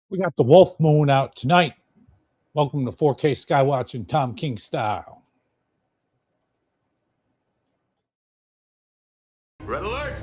We got the Wolf Moon out tonight. Welcome to 4K Skywatching Tom King style. Red alert!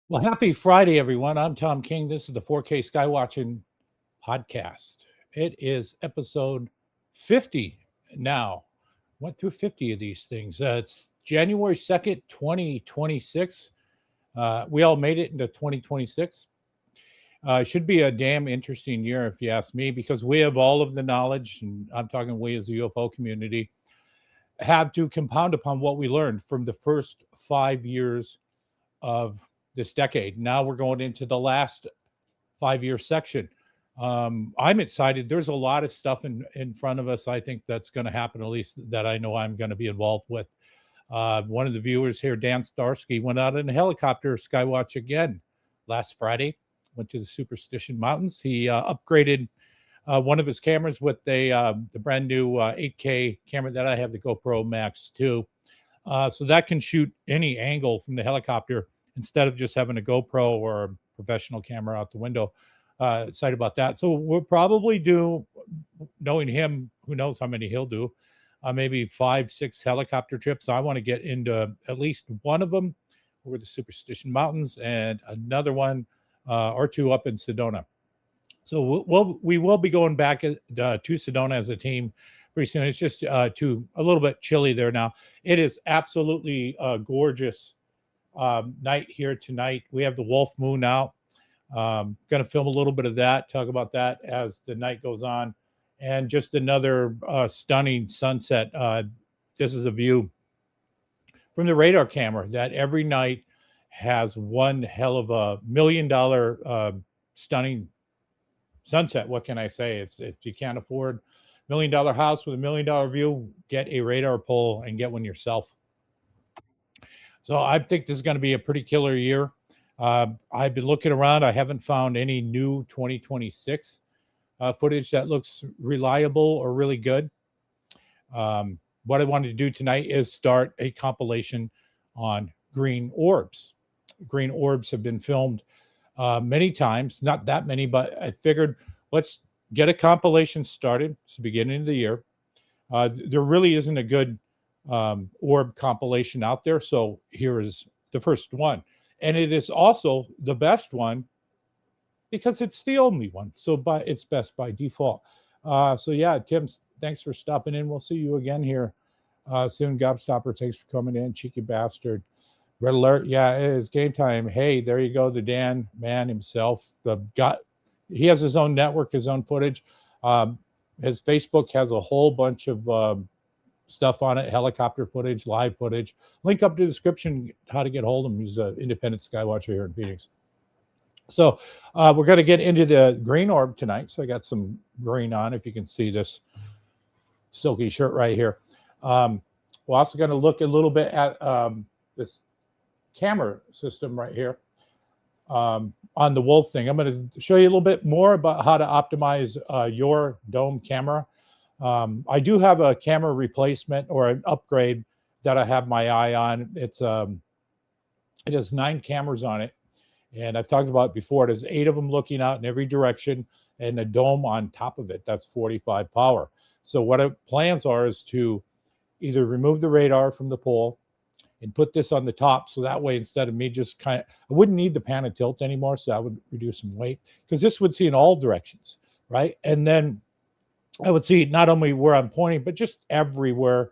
Well, happy Friday, everyone. I'm Tom King. This is the 4K Skywatching podcast. It is episode 50 now. Went through 50 of these things. It's January 2nd, 2026. We all made it into 2026. It should be a damn interesting year, if you ask me, because we have all of the knowledge, and I'm talking we as a UFO community, have to compound upon what we learned from the first 5 years of this decade. Now we're going into the last 5 year section. I'm excited. There's a lot of stuff in front of us. I think that's going to happen, at least that I know I'm going to be involved with. One of the viewers here, Dan Starsky, went out in a helicopter skywatch again last Friday. Went to the Superstition Mountains. He upgraded one of his cameras with the brand new 8K camera that I have, the GoPro Max 2. So that can shoot any angle from the helicopter instead of just having a GoPro or a professional camera out the window. Excited about that. So we'll probably do, knowing him, who knows how many he'll do, maybe 5-6 helicopter trips. I want to get into at least one of them over the Superstition Mountains and another one or two up in Sedona. So we will be going back to Sedona as a team pretty soon. It's just a little bit chilly there now. It is absolutely gorgeous night here tonight. We have the Wolf Moon out. Going to film a little bit of that, talk about that as the night goes on, and just another stunning sunset. This is a view from the radar camera that every night has one hell of a $1 million stunning sunset. What can I say? It's if you can't afford $1 million house with $1 million view, get a radar pole and get one yourself. So I think this is going to be a pretty killer year. I've been looking around. I haven't found any new 2026 footage that looks reliable or really good. What I wanted to do tonight is start a compilation on green orbs. Green orbs have been filmed many times, not that many, but I figured let's get a compilation started. It's the beginning of the year. There really isn't a good orb compilation out there. So here is the first one. And it is also the best one because it's the only one. So it's best by default. So yeah, Tim, thanks for stopping in. We'll see you again here soon. Gobstopper, thanks for coming in. Cheeky bastard. Red alert. Yeah, it is game time. Hey, there you go. The Dan man himself. He has his own network, his own footage. His Facebook has a whole bunch of stuff on it, helicopter footage, live footage. Link up to the description how to get hold of him. He's an independent skywatcher here in Phoenix. So we're going to get into the green orb tonight. So I got some green on, if you can see this silky shirt right here. We're also going to look a little bit at this camera system right here on the Wolf thing. I'm going to show you a little bit more about how to optimize your dome camera. I do have a camera replacement or an upgrade that I have my eye on. It has 9 cameras on it, and I've talked about it before. There's 8 of them looking out in every direction, and a dome on top of it. That's 45 power. So what our plans are is to either remove the radar from the pole and put this on the top, so that way, instead of me just I wouldn't need the pan and tilt anymore, so that would reduce some weight, because this would see in all directions, right? And then I would see not only where I'm pointing, but just everywhere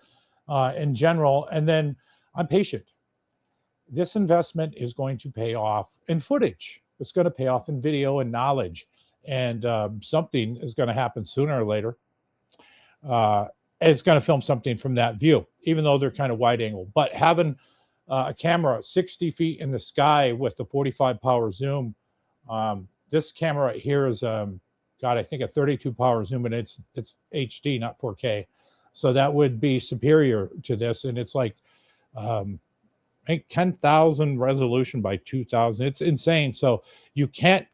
in general. And then I'm patient. This investment is going to pay off in footage. It's going to pay off in video and knowledge. And something is going to happen sooner or later. It's going to film something from that view, even though they're kind of wide angle. But having a camera 60 feet in the sky with a 45 power zoom, this camera right here is got, I think, a 32 power zoom, and it's HD, not 4K. So that would be superior to this. And it's like, I think 10,000 resolution by 2,000. It's insane. So you can't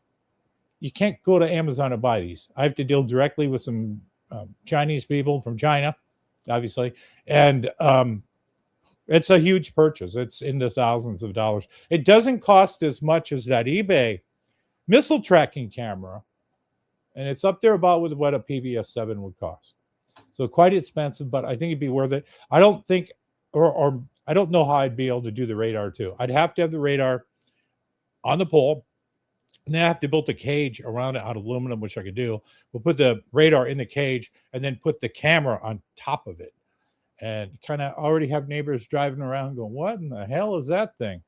go to Amazon and buy these. I have to deal directly with some Chinese people from China, obviously. And it's a huge purchase. It's in the thousands of dollars. It doesn't cost as much as that eBay missile tracking camera. And it's up there about with what a PVS-7 would cost. So quite expensive, but I think it'd be worth it. I don't think, or I don't know how I'd be able to do the radar too. I'd have to have the radar on the pole, and then I have to build a cage around it out of aluminum, which I could do. We'll put the radar in the cage and then put the camera on top of it. And kind of already have neighbors driving around going, what in the hell is that thing?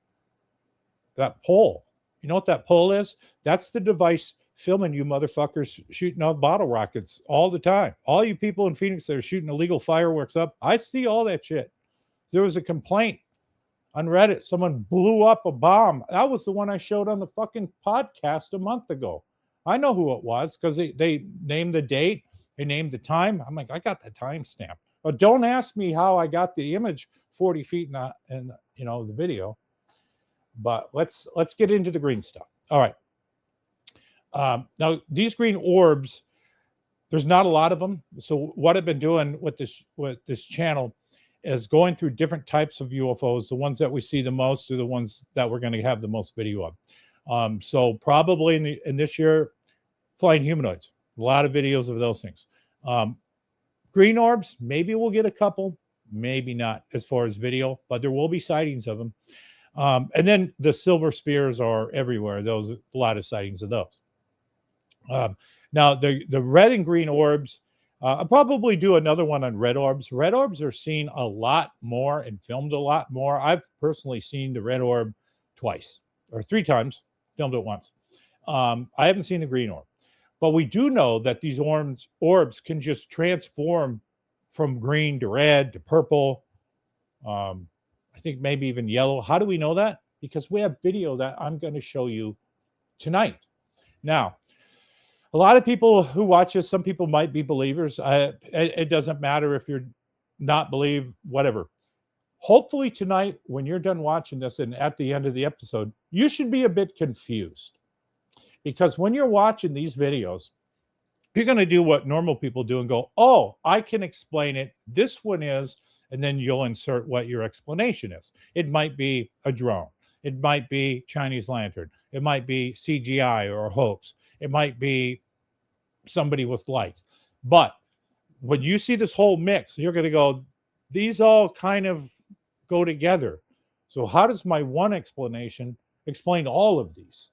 That pole. You know what that pole is? That's the device filming you motherfuckers shooting off bottle rockets all the time. All you people in Phoenix that are shooting illegal fireworks up, I see all that shit. There was a complaint on Reddit. Someone blew up a bomb. That was the one I showed on the fucking podcast a month ago. I know who it was because they named the date. They named the time. I'm like, I got the timestamp. But don't ask me how I got the image 40 feet in the video. But let's get into the green stuff. All right. Now, these green orbs, there's not a lot of them. So what I've been doing with this channel is going through different types of UFOs. The ones that we see the most are the ones that we're going to have the most video of. So probably in this year, flying humanoids. A lot of videos of those things. Green orbs, maybe we'll get a couple, maybe not as far as video, but there will be sightings of them. And then the silver spheres are everywhere. A lot of sightings of those. Now, the red and green orbs, I'll probably do another one on red orbs. Red orbs are seen a lot more and filmed a lot more. I've personally seen the red orb twice or 3 times, filmed it once. I haven't seen the green orb. But we do know that these orbs can just transform from green to red to purple. I think maybe even yellow. How do we know that? Because we have video that I'm going to show you tonight. Now, a lot of people who watch this, some people might be believers. It doesn't matter if you're not believe, whatever. Hopefully tonight, when you're done watching this and at the end of the episode, you should be a bit confused. Because when you're watching these videos, you're going to do what normal people do and go, oh, I can explain it. This one is, and then you'll insert what your explanation is. It might be a drone. It might be Chinese lantern. It might be CGI or a hoax. It might be somebody with lights. But when you see this whole mix, you're going to go, these all kind of go together. So how does my one explanation explain all of these?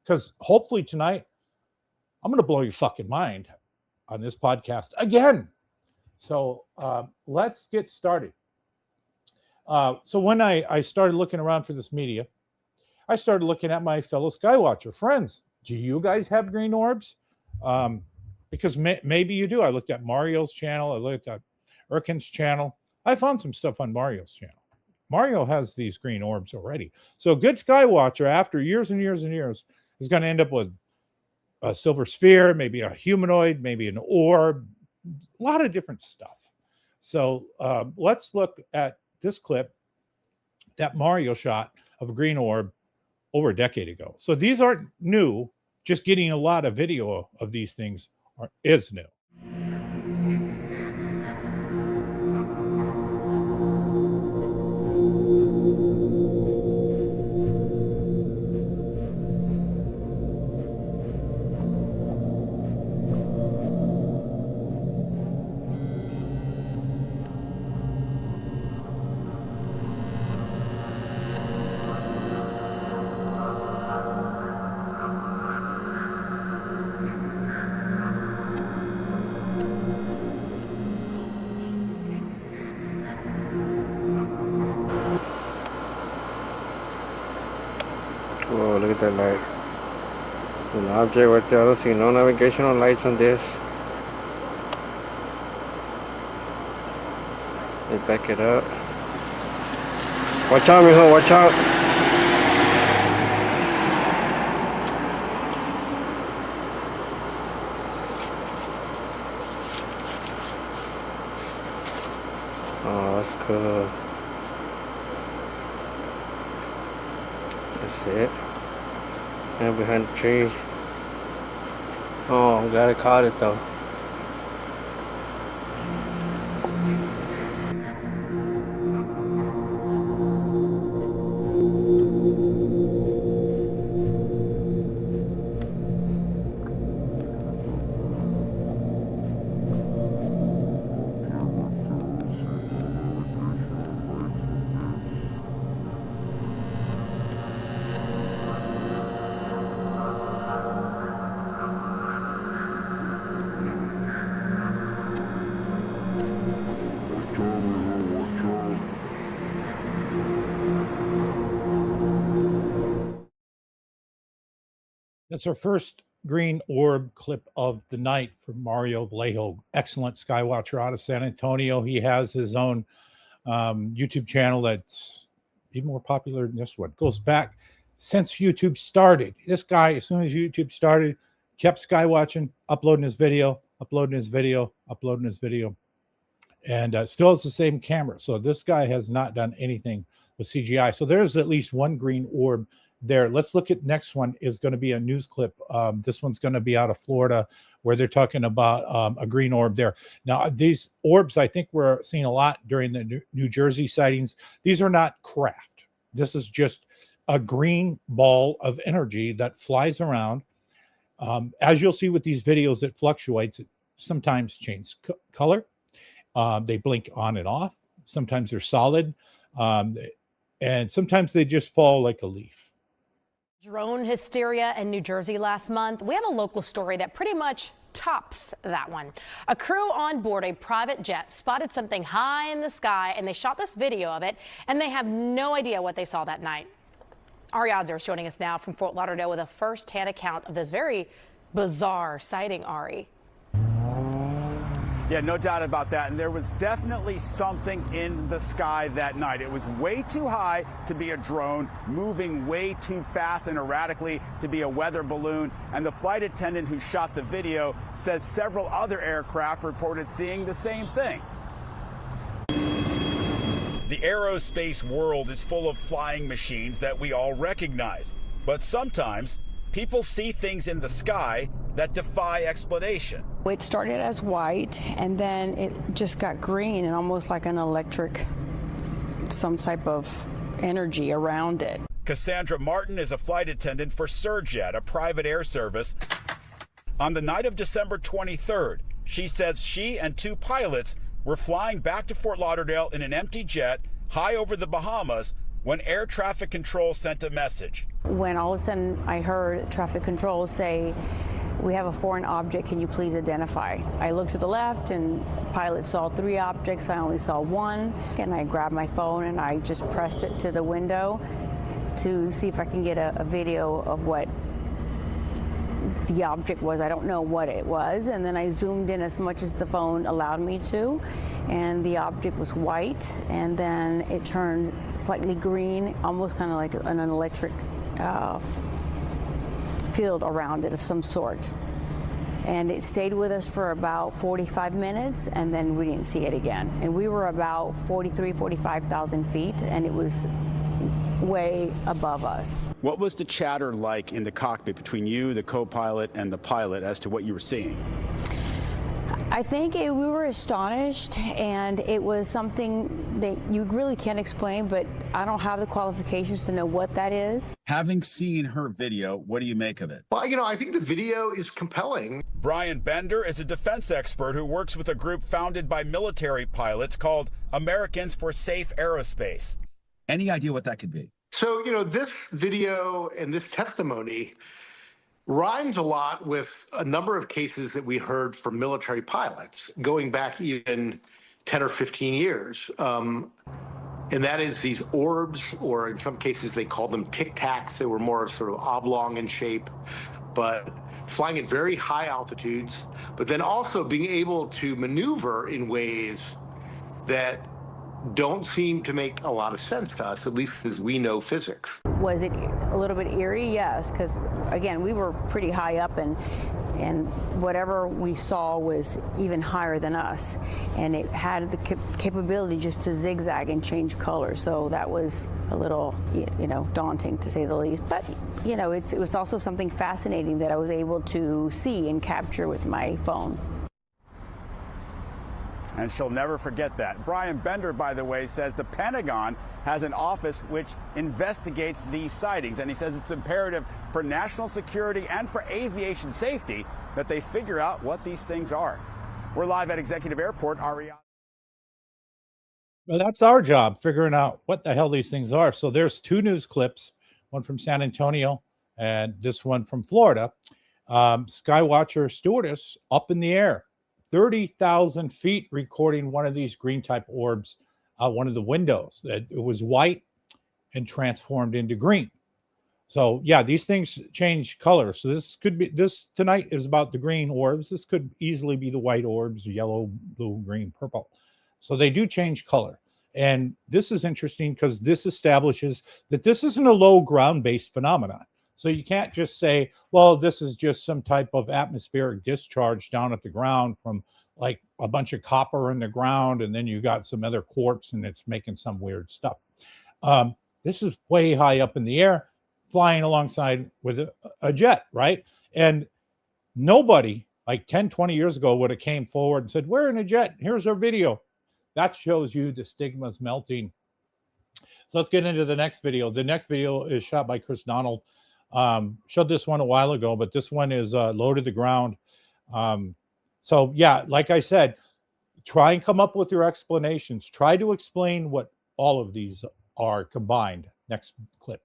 Because hopefully tonight, I'm going to blow your fucking mind on this podcast again. So let's get started. So when I started looking around for this media, I started looking at my fellow Skywatcher friends. Do you guys have green orbs? Because maybe you do. I looked at Mario's channel. I looked at Erkin's channel. I found some stuff on Mario's channel. Mario has these green orbs already. So a good sky watcher, after years and years and years, is going to end up with a silver sphere, maybe a humanoid, maybe an orb, a lot of different stuff. So let's look at this clip that Mario shot of a green orb over a decade ago. So these aren't new. Just getting a lot of video of these things is new. Whoa, look at that light. An object right there. I don't see no navigational lights on this. They back it up. Watch out, mijo, watch out. Oh, that's cool. That's it. And behind the trees. Oh, I'm glad I caught it though. That's our first green orb clip of the night from Mario Vallejo. Excellent skywatcher out of San Antonio. He has his own YouTube channel that's even more popular than this one. Goes back since YouTube started. This guy, as soon as YouTube started, kept skywatching, uploading his video, uploading his video, uploading his video, and still has the same camera. So this guy has not done anything with CGI. So there's at least one green orb there. Let's look at next one is going to be a news clip. This one's going to be out of Florida where they're talking about a green orb there. Now, these orbs, I think we're seeing a lot during the New Jersey sightings. These are not craft. This is just a green ball of energy that flies around. As you'll see with these videos, it fluctuates. It sometimes changes color. They blink on and off. Sometimes they're solid. And sometimes they just fall like a leaf. Drone hysteria in New Jersey last month. We have a local story that pretty much tops that one. A crew on board a private jet spotted something high in the sky, and they shot this video of it, and they have no idea what they saw that night. Ari Odzer is joining us now from Fort Lauderdale with a first-hand account of this very bizarre sighting, Ari. Yeah, no doubt about that. And there was definitely something in the sky that night. It was way too high to be a drone, moving way too fast and erratically to be a weather balloon. And the flight attendant who shot the video says several other aircraft reported seeing the same thing. The aerospace world is full of flying machines that we all recognize. But sometimes people see things in the sky that defy explanation. It started as white and then it just got green and almost like an electric, some type of energy around it. Cassandra Martin is a flight attendant for Surjet, a private air service. On the night of December 23rd, she says she and two pilots were flying back to Fort Lauderdale in an empty jet high over the Bahamas when air traffic control sent a message. When all of a sudden I heard traffic control say, "We have a foreign object, can you please identify?" I looked to the left and pilot saw 3 objects, I only saw 1. And I grabbed my phone and I just pressed it to the window to see if I can get a video of what the object was. I don't know what it was. And then I zoomed in as much as the phone allowed me to, and the object was white, and then it turned slightly green, almost kind of like an electric field around it of some sort. And it stayed with us for about 45 minutes, and then we didn't see it again. And we were about 45,000 feet, and it was way above us. What was the chatter like in the cockpit between you, the co-pilot, and the pilot as to what you were seeing? I think we were astonished, and it was something that you really can't explain, but I don't have the qualifications to know what that is. Having seen her video, what do you make of it? Well, you know, I think the video is compelling. Brian Bender is a defense expert who works with a group founded by military pilots called Americans for Safe Aerospace. Any idea what that could be? So, you know, this video and this testimony rhymes a lot with a number of cases that we heard from military pilots going back even 10 or 15 years. And that is these orbs, or in some cases they call them tic tacs. They were more sort of oblong in shape, but flying at very high altitudes, but then also being able to maneuver in ways that don't seem to make a lot of sense to us, at least as we know physics. Was it a little bit eerie? Yes, because again, we were pretty high up, and whatever we saw was even higher than us, and it had the capability just to zigzag and change color. So that was a little, you know, daunting to say the least. But you know, it was also something fascinating that I was able to see and capture with my phone. And she'll never forget that. Brian Bender, by the way, says the Pentagon has an office which investigates these sightings, and he says it's imperative for national security and for aviation safety that they figure out what these things are. We're live at Executive Airport. Ariana. Well, that's our job, figuring out what the hell these things are. So there's two news clips, one from San Antonio and this one from Florida. Skywatcher stewardess up in the air, 30,000 feet, recording one of these green type orbs out one of the windows. It was white and transformed into green. So yeah, these things change color. So this tonight is about the green orbs. This could easily be the white orbs, yellow, blue, green, purple. So they do change color. And this is interesting because this establishes that this isn't a low ground-based phenomenon. So you can't just say, well, this is just some type of atmospheric discharge down at the ground from like a bunch of copper in the ground, and then you got some other quartz and it's making some weird stuff. This is way high up in the air, flying alongside with a jet, right? And nobody like 10, 20 years ago would have came forward and said, we're in a jet, here's our video. That shows you the stigma's melting. So let's get into the next video. The next video is shot by Chris Donald. Showed this one a while ago, but this one is low to the ground. So yeah, like I said, try and come up with your explanations. Try to explain what all of these are combined. Next clip.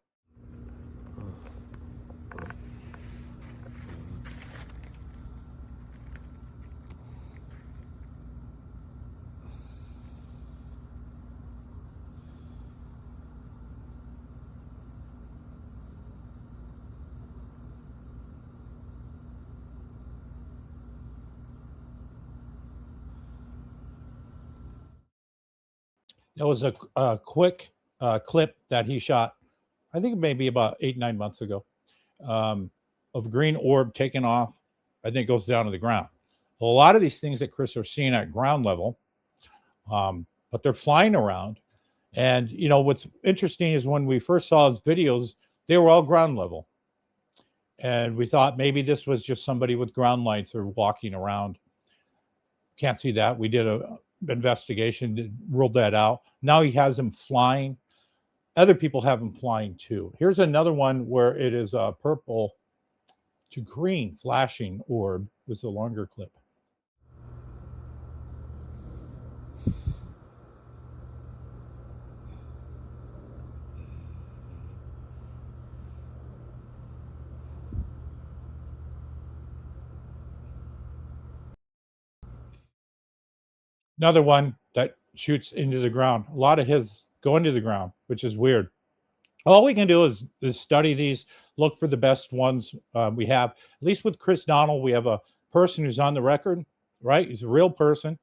That was a quick clip that he shot, I think maybe about 8-9 months ago, of green orb taking off. I think it goes down to the ground. A lot of these things that Chris are seeing at ground level, but they're flying around. And, you know, what's interesting is when we first saw his videos, they were all ground level. And we thought maybe this was just somebody with ground lights or walking around. Can't see that. We did a investigation, ruled that out. Now he has them flying. Other people have them flying too. Here's another one where it is a purple to green flashing orb. This is a longer clip. Another one that shoots into the ground. A lot of his go into the ground, which is weird. All we can do is study these, look for the best ones we have. At least with Chris Donald, we have a person who's on the record, right? He's a real person.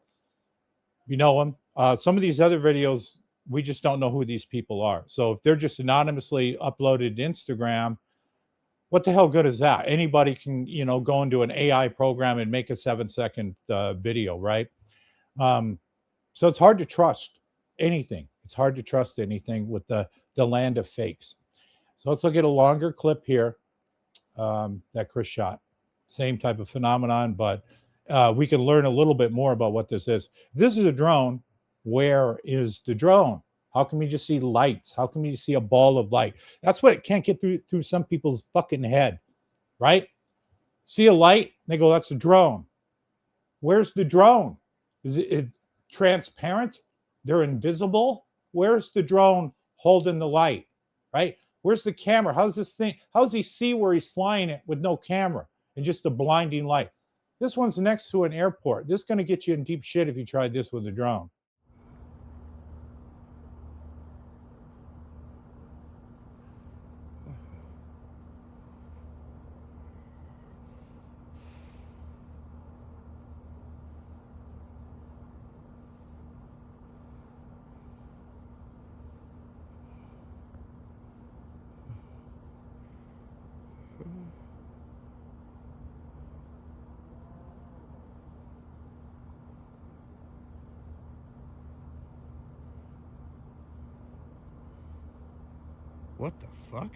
You know him. Some of these other videos, we just don't know who these people are. So if they're just anonymously uploaded to Instagram, what the hell good is that? Anybody can, go into an AI program and make a 7-second video, right? So it's hard to trust anything. It's hard to trust anything with the land of fakes. So let's look at a longer clip here that Chris shot. Same type of phenomenon, but we can learn a little bit more about what this is. If this is a drone, where is the drone? How can we just see lights? How can we see a ball of light? That's what can't get through some people's fucking head, right? See a light, they go, that's a drone. Where's the drone? Is it transparent? They're invisible? Where's the drone holding the light, right? Where's the camera? How does he see where he's flying it with no camera and just a blinding light? This one's next to an airport. This is going to get you in deep shit if you tried this with a drone. What the fuck?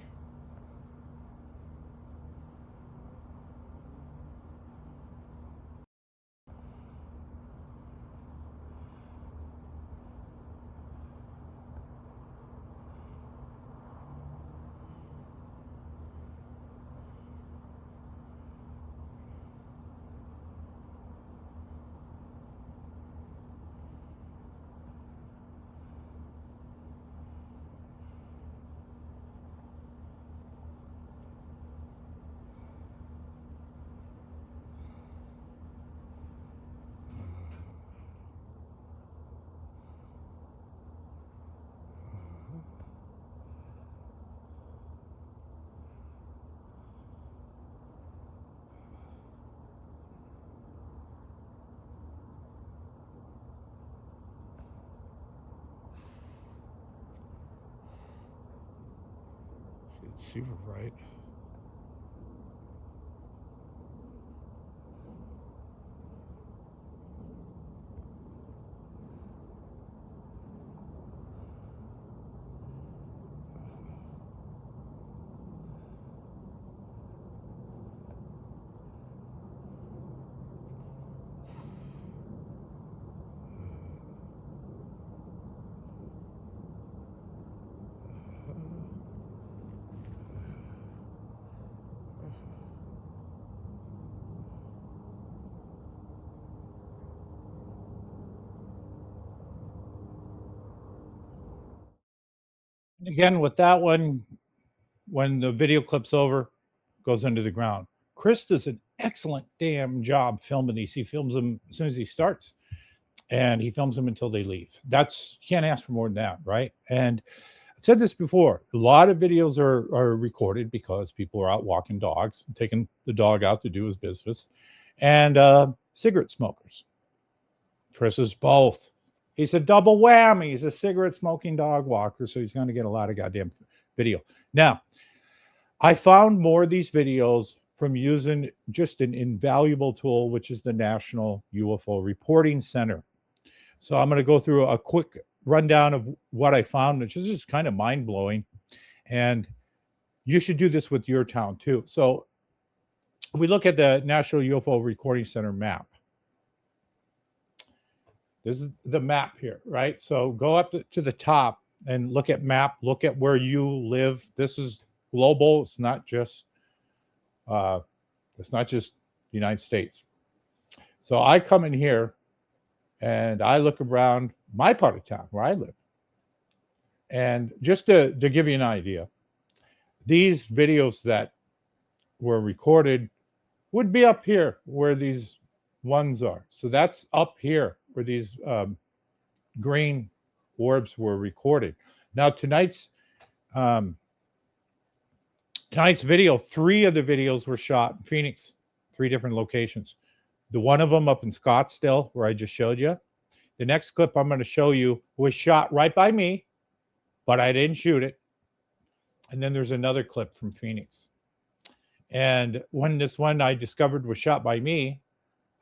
She was right. Again, with that one, when the video clip's over, goes into the ground. Chris does an excellent damn job filming these. He films them as soon as he starts, and he films them until they leave. Can't ask for more than that, right? And I said this before, a lot of videos are recorded because people are out walking dogs, taking the dog out to do his business, and cigarette smokers. Chris is both. He's a double whammy. He's a cigarette smoking dog walker, so he's going to get a lot of goddamn video. Now, I found more of these videos from using just an invaluable tool, which is the National UFO Reporting Center. So I'm going to go through a quick rundown of what I found, which is just kind of mind-blowing. And you should do this with your town too. So if we look at the National UFO Recording Center map, this is the map here, right? So go up to the top and look at map, look at where you live. This is global. It's not just the United States. So I come in here and I look around my part of town where I live. And just to give you an idea, these videos that were recorded would be up here where these ones are. So that's up here where these green orbs were recorded. Now tonight's Tonight's video, 3 of the videos were shot in Phoenix, 3 different locations. The one of them up in Scottsdale, where I just showed you. The next clip I'm going to show you was shot right by me, but I didn't shoot it. And then there's another clip from Phoenix. And when this one I discovered was shot by me,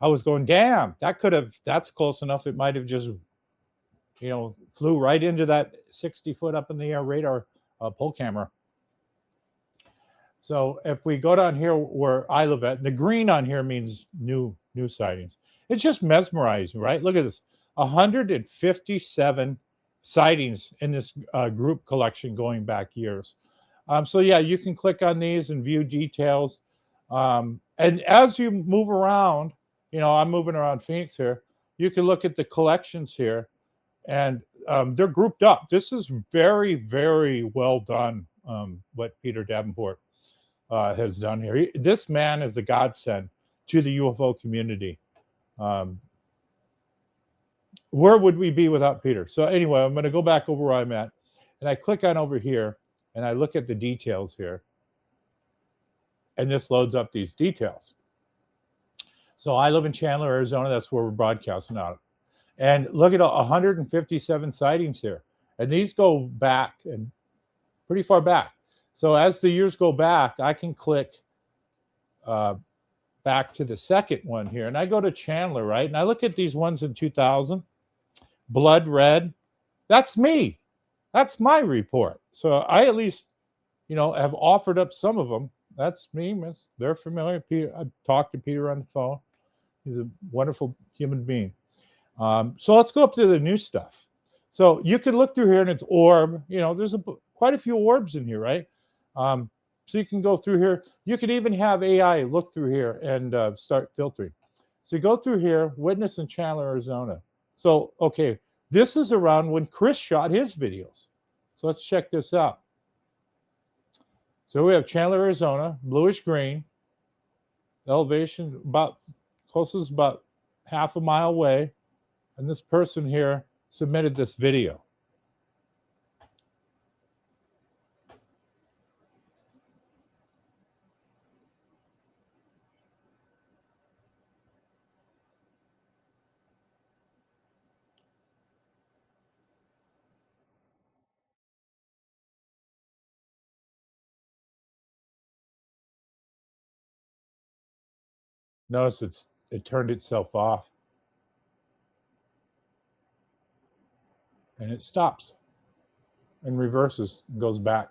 I was going, damn, that's close enough. It might have just, flew right into that 60 foot up in the air radar pole camera. So if we go down here where I live at, the green on here means new sightings. It's just mesmerizing, right? Look at this, 157 sightings in this group collection going back years. So yeah, you can click on these and view details. And as you move around, I'm moving around Phoenix here, you can look at the collections here, and they're grouped up. This is very, very well done, what Peter Davenport has done here. This man is a godsend to the UFO community. Where would we be without Peter? So anyway, I'm going to go back over where I'm at, and I click on over here, and I look at the details here, and this loads up these details. So I live in Chandler, Arizona. That's where we're broadcasting out of. And look at 157 sightings here, and these go back and pretty far back. So as the years go back, I can click back to the second one here, and I go to Chandler, right? And I look at these ones in 2000, blood red. That's me. That's my report. So I at least, have offered up some of them. That's me. They're familiar. Peter, I talked to Peter on the phone. He's a wonderful human being. So let's go up to the new stuff. So you can look through here, and it's orb. There's quite a few orbs in here, right? So you can go through here. You could even have AI look through here and start filtering. So you go through here, witness in Chandler, Arizona. So, okay, this is around when Chris shot his videos. So let's check this out. So we have Chandler, Arizona, bluish green. Elevation about closest about half a mile away. And this person here submitted this video. Notice it turned itself off. And it stops and reverses and goes back.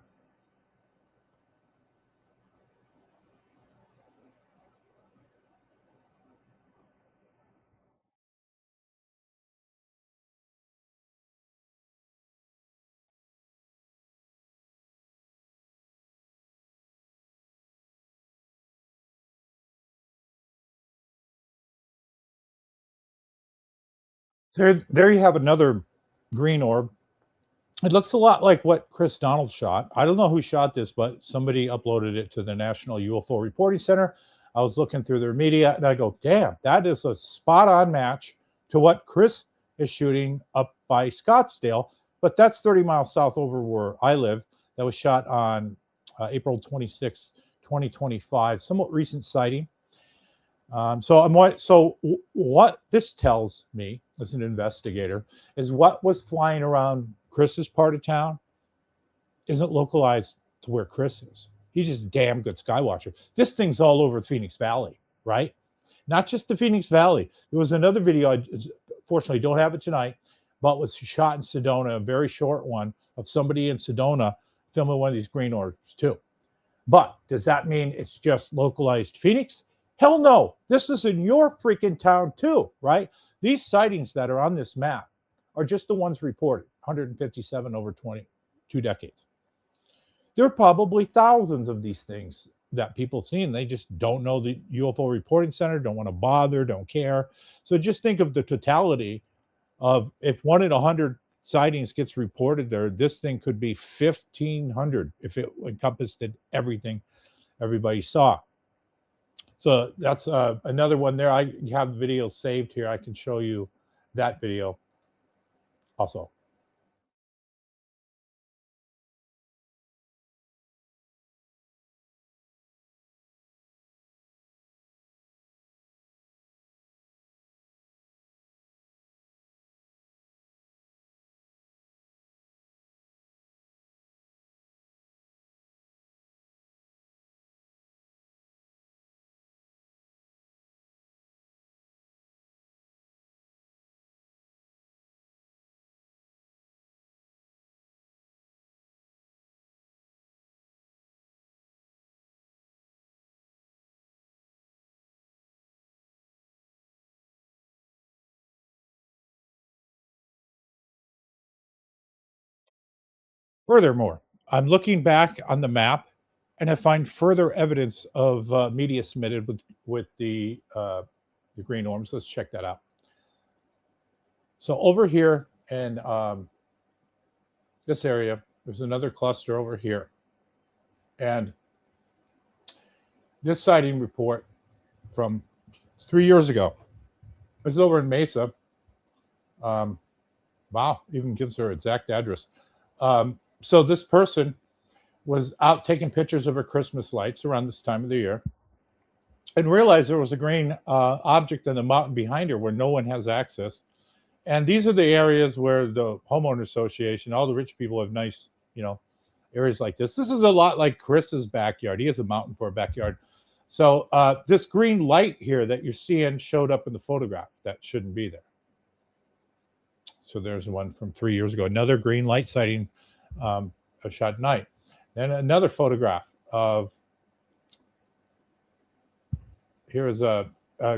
So there you have another green orb. It looks a lot like what Chris Donald shot. I don't know who shot this, but somebody uploaded it to the National UFO Reporting Center. I was looking through their media, and I go, damn, that is a spot-on match to what Chris is shooting up by Scottsdale. But that's 30 miles south over where I live. That was shot on April 26, 2025, somewhat recent sighting. So what this tells me as an investigator is what was flying around Chris's part of town isn't localized to where Chris is. He's just a damn good skywatcher. This thing's all over the Phoenix Valley, right? Not just the Phoenix Valley. There was another video, I fortunately don't have it tonight, but was shot in Sedona, a very short one of somebody in Sedona filming one of these green orbs too. But does that mean it's just localized Phoenix? Hell no. This is in your freaking town too, right? These sightings that are on this map are just the ones reported, 157 over 22 decades. There are probably thousands of these things that people have seen. They just don't know the UFO Reporting Center, don't want to bother, don't care. So just think of the totality of if 1 in 100 sightings gets reported there, this thing could be 1,500 if it encompassed everything everybody saw. So that's another one there. I have videos saved here. I can show you that video also. Furthermore, I'm looking back on the map, and I find further evidence of media submitted with the green orbs. Let's check that out. So over here in this area, there's another cluster over here, and this sighting report from 3 years ago. This is over in Mesa. Wow, even gives her exact address. So this person was out taking pictures of her Christmas lights around this time of the year, and realized there was a green object on the mountain behind her where no one has access. And these are the areas where the homeowner association, all the rich people have nice, areas like this. This is a lot like Chris's backyard. He has a mountain for a backyard. So this green light here that you're seeing showed up in the photograph. That shouldn't be there. So there's one from 3 years ago. Another green light sighting, a shot at night. Then another photograph of, here is a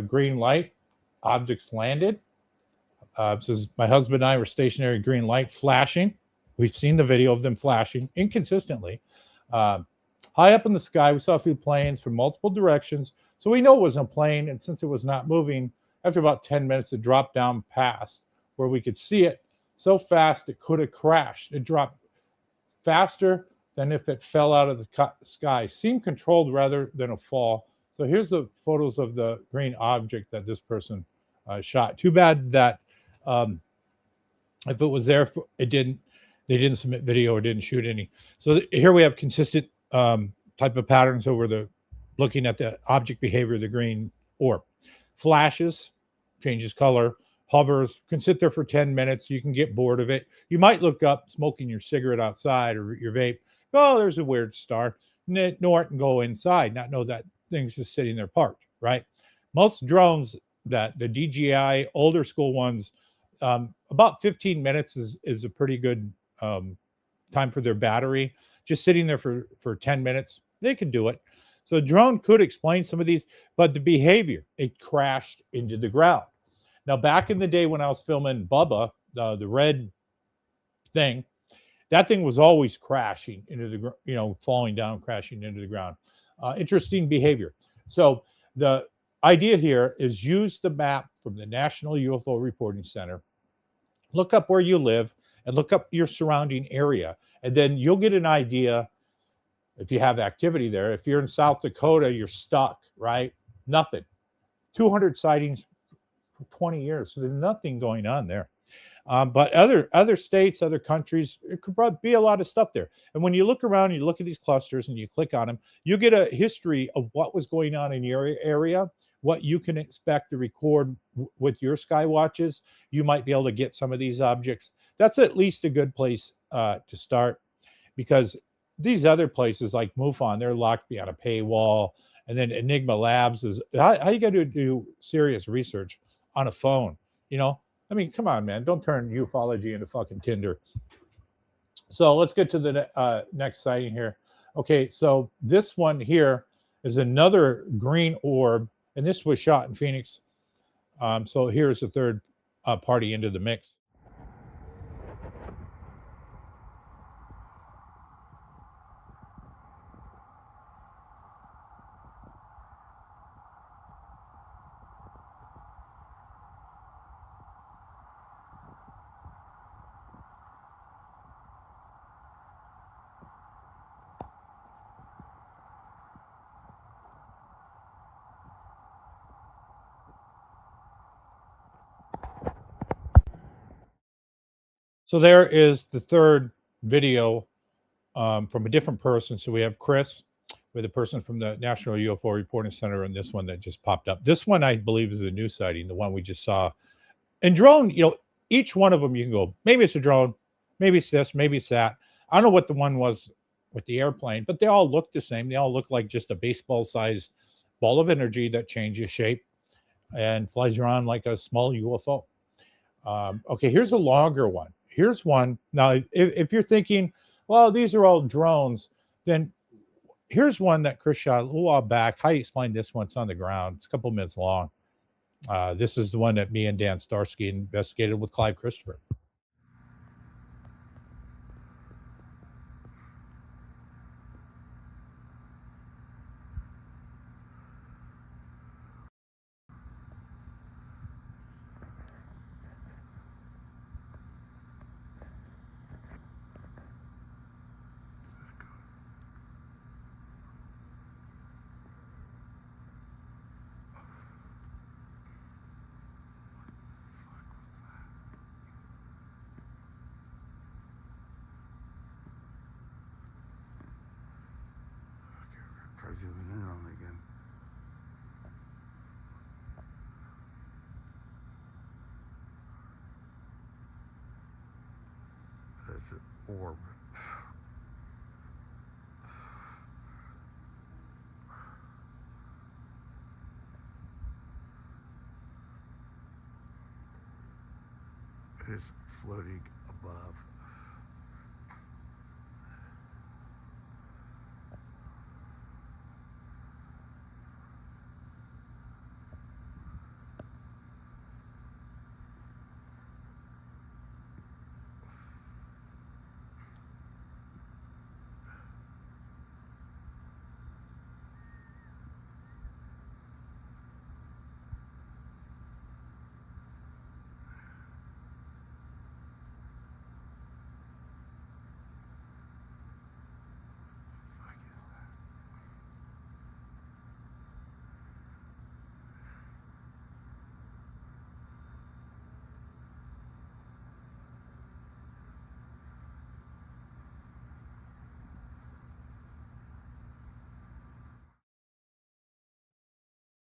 green light. Objects landed. Says my husband and I were stationary green light flashing. We've seen the video of them flashing inconsistently. High up in the sky, we saw a few planes from multiple directions. So we know it was a plane, and since it was not moving, after about 10 minutes, it dropped down past where we could see it so fast it could have crashed. It dropped faster than if it fell out of the sky. Seemed controlled rather than a fall. So here's the photos of the green object that this person shot. Too bad that if it was there, they didn't submit video or didn't shoot any. So here we have consistent type of patterns over looking at the object behavior of the green orb. Flashes, changes color, hovers, can sit there for 10 minutes. You can get bored of it. You might look up smoking your cigarette outside or your vape. Oh, there's a weird star. Ignore it and go inside, not know that thing's just sitting there parked, right? Most drones, that the DJI older school ones, about 15 minutes is a pretty good time for their battery. Just sitting there for 10 minutes, they can do it. So the drone could explain some of these, but the behavior, it crashed into the ground. Now, back in the day when I was filming Bubba, the red thing, that thing was always crashing into the, falling down, crashing into the ground. Interesting behavior. So the idea here is use the map from the National UFO Reporting Center, look up where you live, and look up your surrounding area. And then you'll get an idea if you have activity there. If you're in South Dakota, you're stuck, right? Nothing. 200 sightings for 20 years. So there's nothing going on there. But other states, other countries, it could probably be a lot of stuff there. And when you look around, you look at these clusters and you click on them, you get a history of what was going on in your area, what you can expect to record with your sky watches. You might be able to get some of these objects. That's at least a good place to start, because these other places like MUFON, they're locked behind a paywall. And then Enigma Labs is, how you got to do serious research on a phone, I mean, come on, man. Don't turn ufology into fucking Tinder. So let's get to the next sighting here. Okay, so this one here is another green orb, and this was shot in Phoenix. So here's the third party into the mix. So there is the third video from a different person. So we have Chris with a person from the National UFO Reporting Center, and this one that just popped up. This one, I believe, is a new sighting, the one we just saw. And drone, each one of them, you can go, maybe it's a drone, maybe it's this, maybe it's that. I don't know what the one was with the airplane, but they all look the same. They all look like just a baseball-sized ball of energy that changes shape and flies around like a small UFO. Okay, here's a longer one. Here's one. Now, if you're thinking, well, these are all drones, then here's one that Chris shot a little while back. How you explain this one? It's on the ground. It's a couple minutes long. This is the one that me and Dan Starsky investigated with Clive Christopher. zooming in on it again. That's an orb. It's floating above.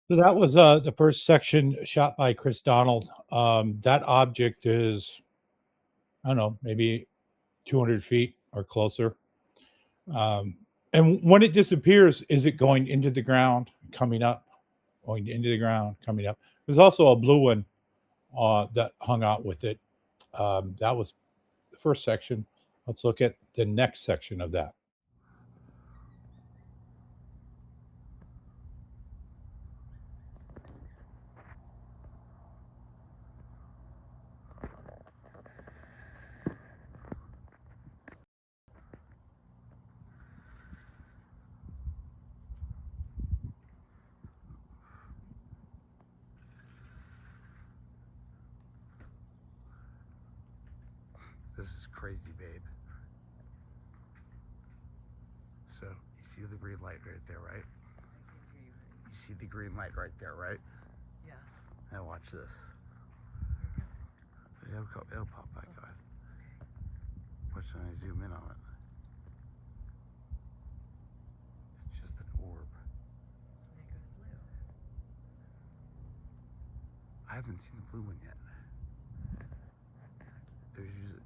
So that was the first section shot by Chris Donald. That object is, I don't know, maybe 200 feet or closer. And when it disappears, is it going into the ground, coming up, going into the ground, coming up? There's also a blue one that hung out with it. That was the first section. Let's look at the next section of that. This is crazy, babe. So, you see the green light right there, right? You see the green light right there, right? Yeah. Now watch this. It'll pop back on. Watch when I zoom in on it. It's just an orb. And it goes blue. I haven't seen the blue one yet. There's usually...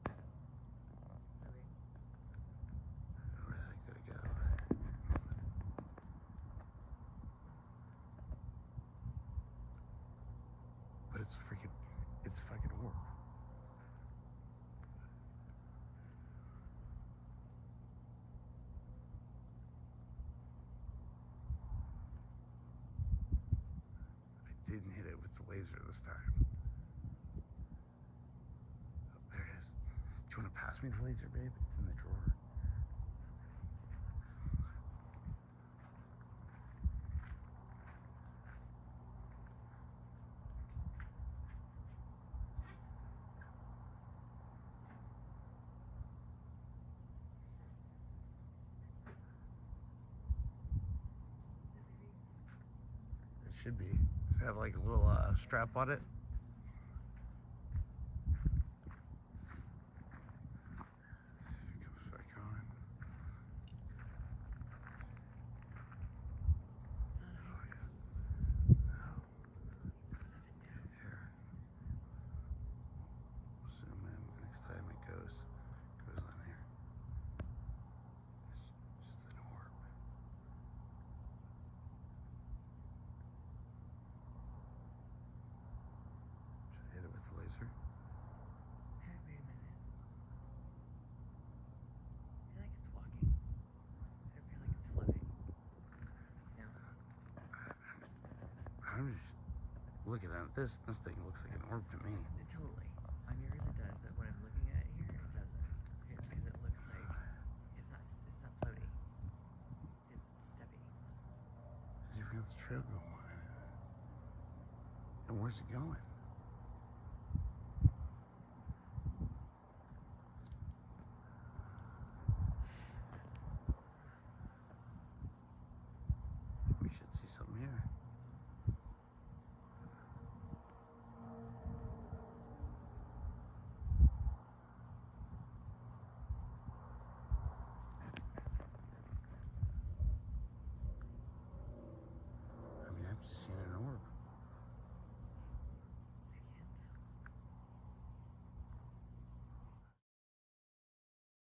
Where the heck did it go? But it's a fucking orb. I didn't hit it with the laser this time. Oh, there it is. Do you want to pass me the laser, babe? It's in the drawer. It should be. Does it have like a little strap on it? See if it comes back on. Oh, yeah. Here. We'll zoom in next time it goes on here. It's just an orb. Should I hit it with the laser? Hey, wait a minute. I feel like it's walking. I feel like it's floating. You know? I'm just looking at this. This thing looks like an orb to me. Totally. On yours it does, but when I'm looking at it here, it doesn't. Because it looks like it's not floating. It's stepping. There's even got the trail going. And where's it going? We should see something here.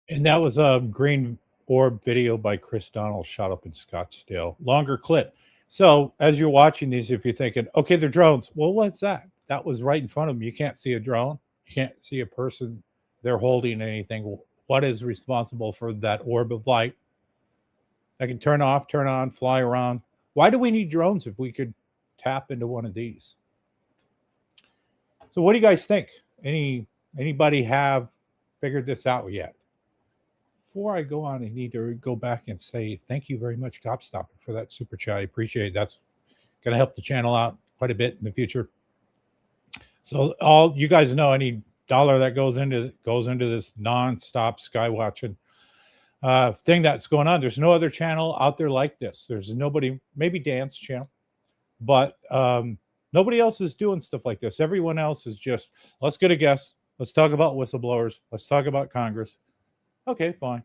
And that was a green orb video by Chris Donald shot up in Scottsdale. Longer clip. So as you're watching these, if you're thinking, okay, they're drones. Well, what's that? That was right in front of them. You can't see a drone. You can't see a person they're holding anything. What is responsible for that orb of light? I can turn off, turn on, fly around. Why do we need drones if we could tap into one of these? So what do you guys think? Anybody have figured this out yet? Before I go on, I need to go back and say thank you very much, Gobstopper, for that super chat. I appreciate it. That's going to help the channel out quite a bit in the future. So all you guys know, any dollar that goes into this non-stop skywatching thing that's going on. There's no other channel out there like this. There's nobody, maybe Dan's channel, but nobody else is doing stuff like this. Everyone else is just, let's get a guess. Let's talk about whistleblowers. Let's talk about Congress. Okay, fine.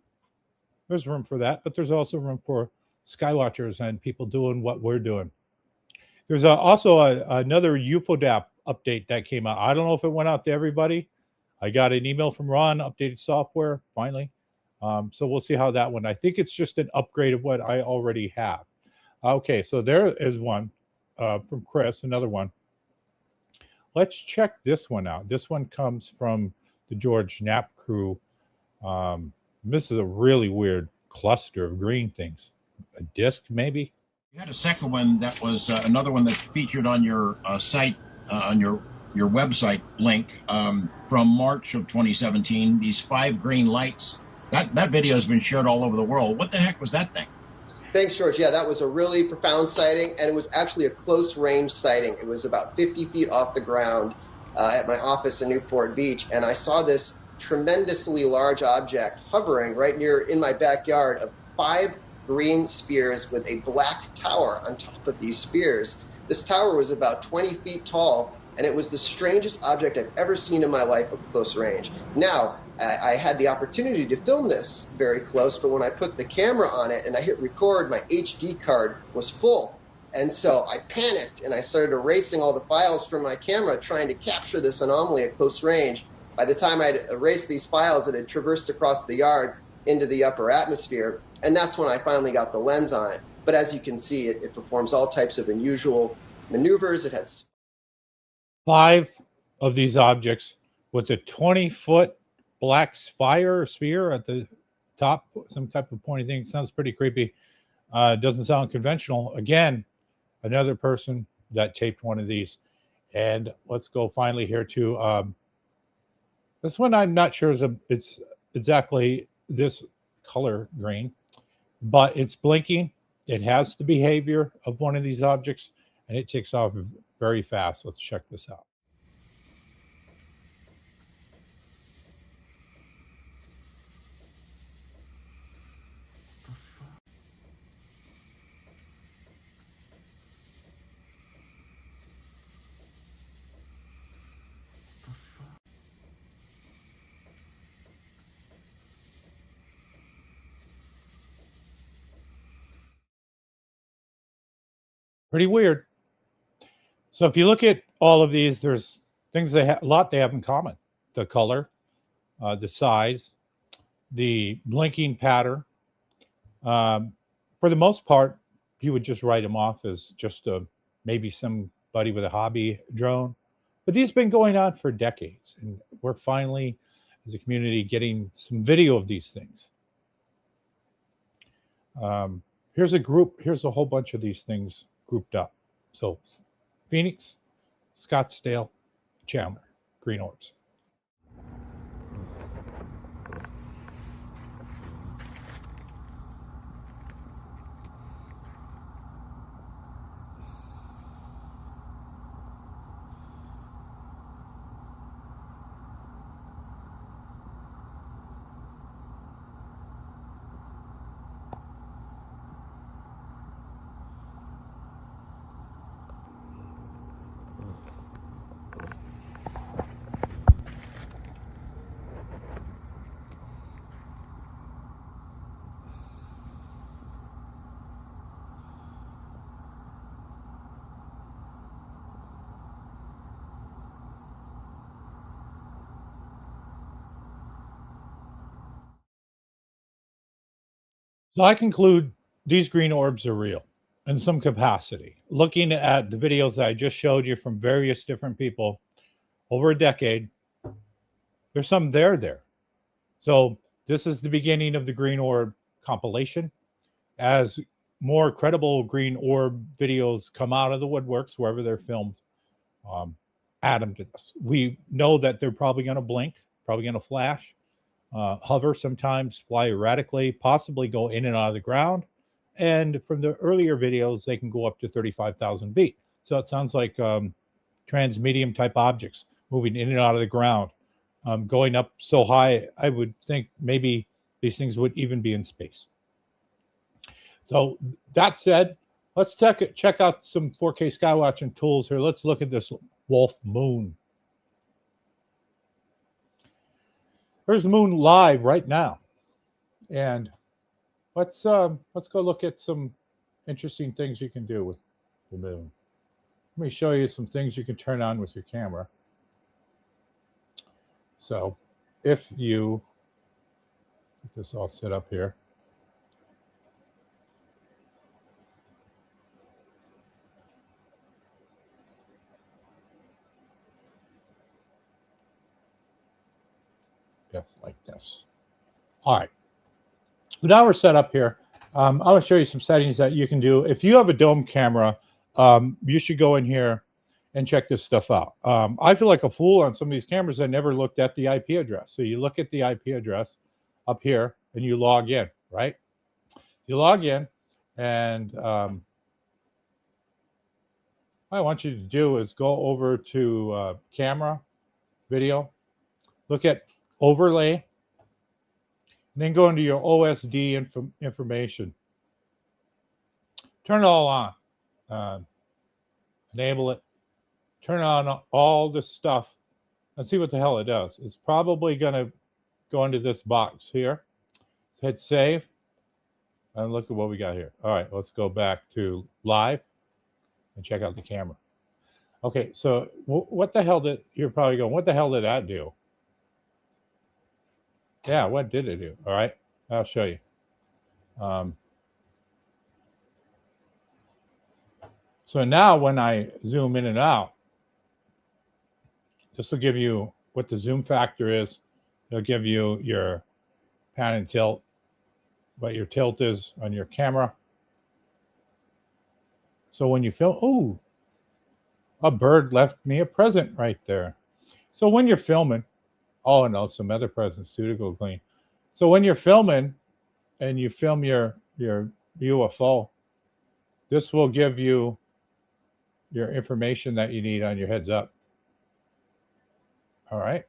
There's room for that, but there's also room for skywatchers and people doing what we're doing. There's also another UFODAP update that came out. I don't know if it went out to everybody. I got an email from Ron, updated software, finally. So we'll see how that went. I think it's just an upgrade of what I already have. Okay, so there is one from Chris, another one. Let's check this one out. This one comes from the George Knapp crew. This is a really weird cluster of green things. A disc, maybe? You had a second one that was another one that's featured on your site, on your website link from March of 2017. These 5 green lights. That video has been shared all over the world. What the heck was that thing? Thanks, George. Yeah, that was a really profound sighting, and it was actually a close-range sighting. It was about 50 feet off the ground at my office in Newport Beach, and I saw this tremendously large object hovering right in my backyard of 5 green spears with a black tower on top of these spears. This tower was about 20 feet tall, and it was the strangest object I've ever seen in my life at close range. Now, I had the opportunity to film this very close, but when I put the camera on it and I hit record, my HD card was full. And so I panicked and I started erasing all the files from my camera trying to capture this anomaly at close range. By the time I'd erased these files, it had traversed across the yard into the upper atmosphere, and that's when I finally got the lens on it. But as you can see, it performs all types of unusual maneuvers. It has 5 of these objects with a 20-foot black sphere at the top, some type of pointy thing. Sounds pretty creepy. Doesn't sound conventional. Again, another person that taped one of these. And let's go finally here to this one. I'm not sure it's exactly this color green, but it's blinking. It has the behavior of one of these objects, and it takes off very fast. Let's check this out. Pretty weird. So if you look at all of these, there's things a lot they have in common: the color, the size, the blinking pattern. For the most part, you would just write them off as just maybe somebody with a hobby drone. But these have been going on for decades, and we're finally, as a community, getting some video of these things. Here's a whole bunch of these things grouped up. So Phoenix, Scottsdale, Chandler, green orbs. So I conclude these green orbs are real in some capacity. Looking at the videos that I just showed you from various different people over a decade, there's some there. So this is the beginning of the green orb compilation. As more credible green orb videos come out of the woodworks, wherever they're filmed, add them to this. We know that they're probably going to blink, probably going to flash, hover sometimes, fly erratically, possibly go in and out of the ground. And from the earlier videos, they can go up to 35,000 feet. So it sounds like transmedium type objects moving in and out of the ground, going up so high, I would think maybe these things would even be in space. So that said, let's check out some 4K skywatching tools here. Let's look at this wolf moon. There's the moon live right now. And let's go look at some interesting things you can do with the moon. Let me show you some things you can turn on with your camera. So if you get this all set up here. Just like this. All right. Now we're set up here. I want to show you some settings that you can do. If you have a dome camera, you should go in here and check this stuff out. I feel like a fool on some of these cameras. I never looked at the IP address. So you look at the IP address up here and you log in, right? You log in, and what I want you to do is go over to camera, video, look at overlay, and then go into your OSD information. Turn it all on. Enable it. Turn on all this stuff and see what the hell it does. It's probably going to go into this box here. Hit save. And look at what we got here. All right, let's go back to live and check out the camera. Okay, so what the hell did, you're probably going, what the hell did that do? Yeah, what did it do? All right, I'll show you. So now when I zoom in and out, this will give you what the zoom factor is. It'll give you your pan and tilt, what your tilt is on your camera. So when you film, oh, a bird left me a present right there. So when you're filming, oh no, some other presents too to go clean. So when you're filming and you film your UFO, this will give you your information that you need on your heads up. All right.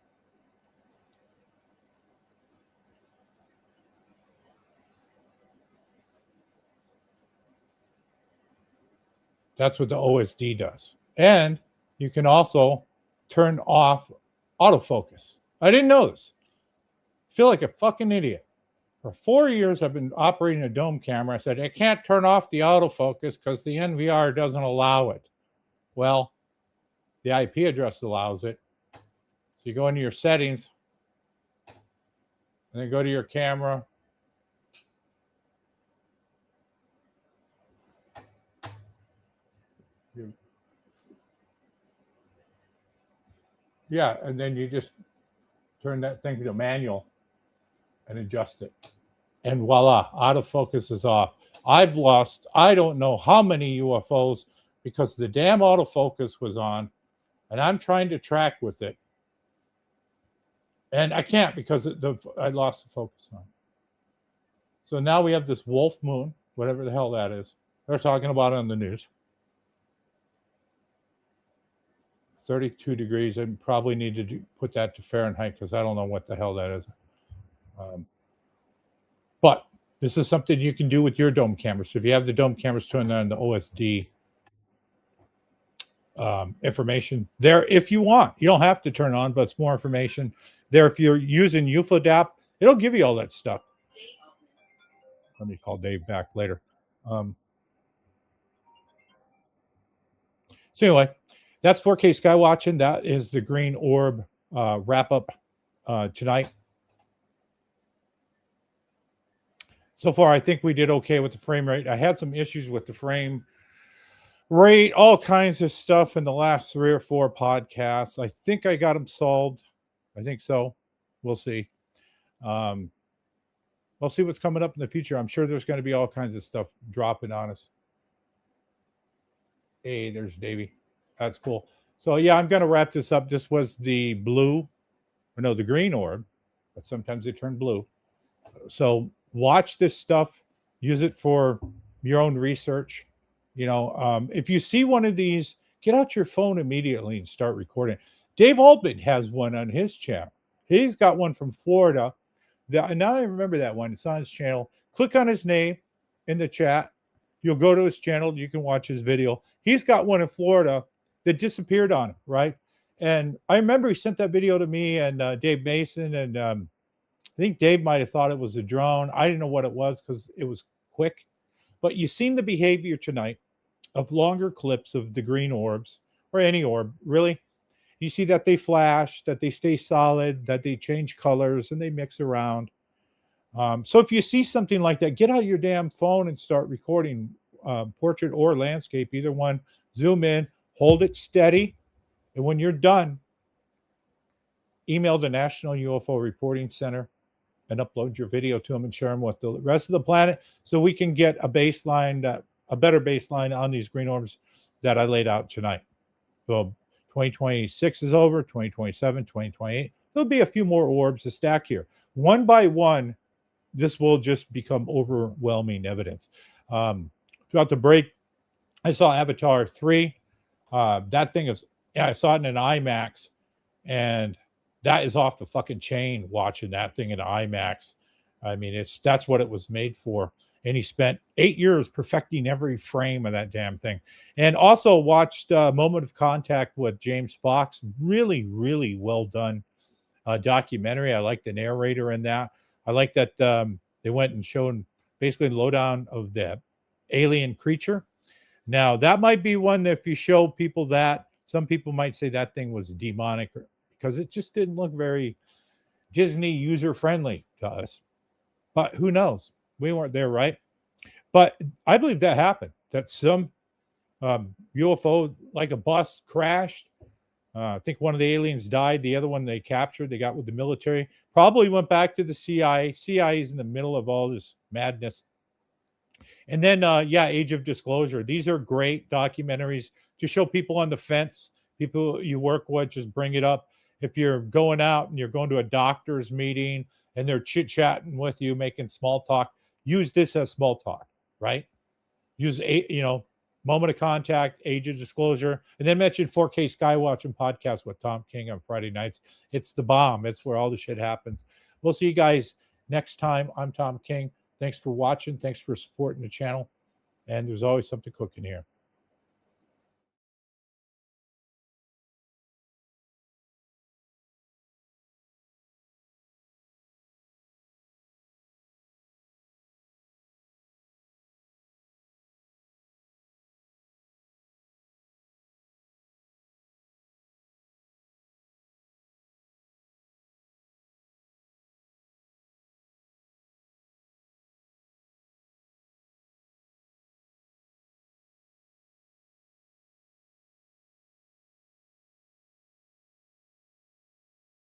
That's what the OSD does. And you can also turn off autofocus. I didn't know this. I feel like a fucking idiot. For 4 years, I've been operating a dome camera. I said, I can't turn off the autofocus because the NVR doesn't allow it. Well, the IP address allows it. So you go into your settings, and then go to your camera. Yeah, and then you just turn that thing to manual and adjust it. And voila, autofocus is off. I've lost, I don't know how many UFOs because the damn autofocus was on, and I'm trying to track with it. And I can't because I lost the focus on it. So now we have this wolf moon, whatever the hell that is. They're talking about it on the news. 32 degrees. I probably need to put that to Fahrenheit because I don't know what the hell that is. But this is something you can do with your dome cameras. So if you have the dome cameras, turn on the OSD information there if you want. You don't have to turn on, but it's more information there. If you're using UFODAP, it'll give you all that stuff. Let me call Dave back later. So anyway, that's 4K Skywatching. That is the green orb wrap up tonight. so far, I think we did okay with the frame rate. I had some issues with the frame rate, all kinds of stuff in the last 3 or 4 podcasts. I think I got them solved. I think so. We'll see. We'll see what's coming up in the future. I'm sure there's going to be all kinds of stuff dropping on us. Hey, there's Davey. That's cool. So yeah, I'm going to wrap this up. This was the blue, or no, the green orb, but sometimes they turn blue. So watch this stuff. Use it for your own research. You know, if you see one of these, get out your phone immediately and start recording. Dave Altman has one on his channel. He's got one from Florida. Now I remember that one. It's on his channel. Click on his name in the chat. You'll go to his channel. You can watch his video. He's got one in Florida that disappeared on him, right? And I remember he sent that video to me and Dave Mason. And I think Dave might have thought it was a drone. I didn't know what it was because it was quick. But you've seen the behavior tonight of longer clips of the green orbs, or any orb, really. You see that they flash, that they stay solid, that they change colors, and they mix around. So if you see something like that, get out your damn phone and start recording, portrait or landscape, either one. Zoom in, hold it steady, and when you're done, email the National UFO Reporting Center and upload your video to them and share them with the rest of the planet so we can get a baseline, a better baseline on these green orbs that I laid out tonight. So 2026 is over, 2027, 2028. There'll be a few more orbs to stack here. One by one, this will just become overwhelming evidence. Throughout the break, I saw Avatar 3. That thing is, yeah, I saw it in an IMAX, and that is off the fucking chain watching that thing in IMAX. I mean, that's what it was made for. And he spent 8 years perfecting every frame of that damn thing. And also watched Moment of Contact with James Fox. Really, really well done documentary. I like the narrator in that. I like that they went and showed basically the lowdown of the alien creature. Now, that might be one that if you show people that, some people might say that thing was demonic because it just didn't look very Disney user-friendly to us. But who knows? We weren't there, right? But I believe that happened, that some UFO, like a bus, crashed. I think one of the aliens died. The other one they captured, they got with the military. Probably went back to the CIA. CIA is in the middle of all this madness. And then, yeah, Age of Disclosure. These are great documentaries to show people on the fence, people you work with, just bring it up. If you're going out and you're going to a doctor's meeting and they're chit-chatting with you, making small talk, use this as small talk, right? Use, Moment of Contact, Age of Disclosure, and then mention 4K Skywatching podcast with Tom King on Friday nights. It's the bomb. It's where all the shit happens. We'll see you guys next time. I'm Tom King. Thanks for watching. Thanks for supporting the channel. And there's always something cooking here.